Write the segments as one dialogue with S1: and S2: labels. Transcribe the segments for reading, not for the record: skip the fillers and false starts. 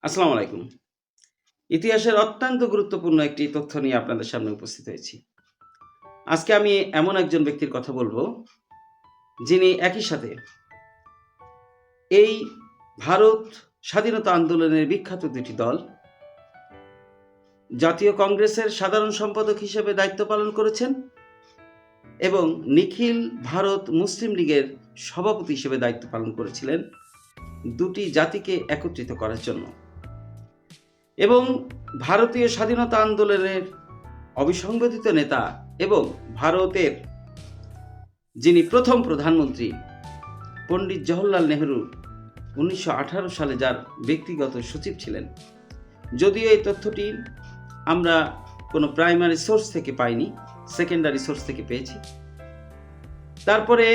S1: আসসালামু আলাইকুম। ইতিহাসের অত্যন্ত গুরুত্বপূর্ণ একটি তথ্য নিয়ে আপনাদের সামনে উপস্থিত হয়েছি। আজকে আমি এমন একজন ব্যক্তির কথা বলবো, যিনি একই সাথে এই ভারত স্বাধীনতা আন্দোলনের বিখ্যাত দুটি দল, জাতীয় কংগ্রেসের সাধারণ সম্পাদক হিসেবে দায়িত্ব পালন করেছেন এবং নিখিল ভারত মুসলিম লীগের সভাপতি হিসেবে দায়িত্ব পালন করেছিলেন দুটি জাতিকে একত্রিত করার জন্য। এবং ভারতীয় স্বাধীনতা আন্দোলনের অবিসংবাদিত নেতা এবং ভারতের যিনি প্রথম প্রধানমন্ত্রী পণ্ডিত জওহরলাল নেহরু 1918 সালে যার ব্যক্তিগত সচিব ছিলেন। যদিও এই তথ্যটি আমরা কোনো প্রাইমারি সোর্স থেকে পাইনি, সেকেন্ডারি সোর্স থেকে পেয়েছি। তারপরে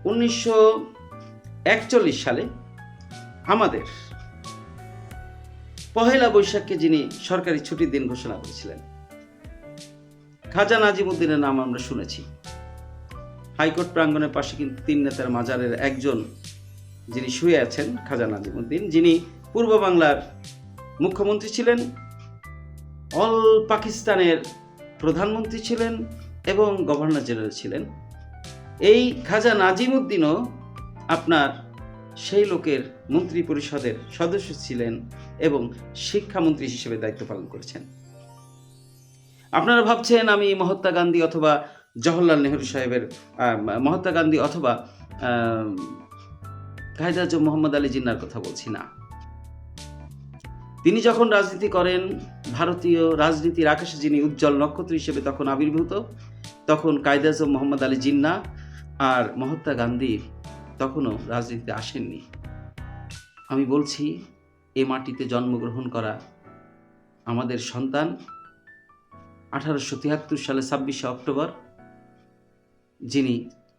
S1: 1941 সালে আমাদের পহেলা বৈশাখকে যিনি সরকারি ছুটির দিন ঘোষণা করেছিলেন, খাজা নাজিমুদ্দিনের নাম আমরা শুনেছি। হাইকোর্ট প্রাঙ্গণের পাশে কিন্তু তিন নেতার মাজারের একজন যিনি শুয়ে আছেন, খাজা নাজিমুদ্দিন, যিনি পূর্ব বাংলার মুখ্যমন্ত্রী ছিলেন, অল পাকিস্তানের প্রধানমন্ত্রী ছিলেন এবং গভর্নর জেনারেল ছিলেন। এই খাজা নাজিমুদ্দিনও আপনার সেই লোকের মন্ত্রী পরিষদের সদস্য ছিলেন এবং শিক্ষামন্ত্রী হিসেবে দায়িত্ব পালন করেছেন। আপনারা ভাবছেন আমি মহাত্মা গান্ধী অথবা জওহরলাল নেহরু সাহেবের মহাত্মা গান্ধী অথবা কায়েদ আজম মোহাম্মদ আলী জিন্নাহর কথা বলছি না। তিনি যখন রাজনীতি করেন, ভারতীয় রাজনীতির আকাশে যিনি উজ্জ্বল নক্ষত্র হিসেবে তখন আবির্ভূত, তখন কায়েদ আজম মোহাম্মদ আলী জিন্নাহ আর মহাত্মা গান্ধী তখনও রাজনীতিতে আসেননি। আমি বলছি, এ মাটিতে জন্মগ্রহণ করা আমাদের সন্তান 1873 সালে 26শে অক্টোবর যিনি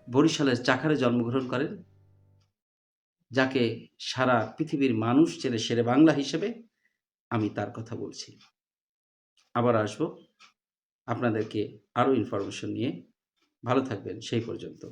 S1: বরিশালের চাকারে জন্মগ্রহণ করেন, যাকে সারা পৃথিবীর মানুষ চেনে শেরে বাংলা হিসেবে, আমি তার কথা বলছি। আবার আসবো আপনাদেরকে আরও ইনফরমেশন নিয়ে। ভালো থাকবেন সেই পর্যন্ত।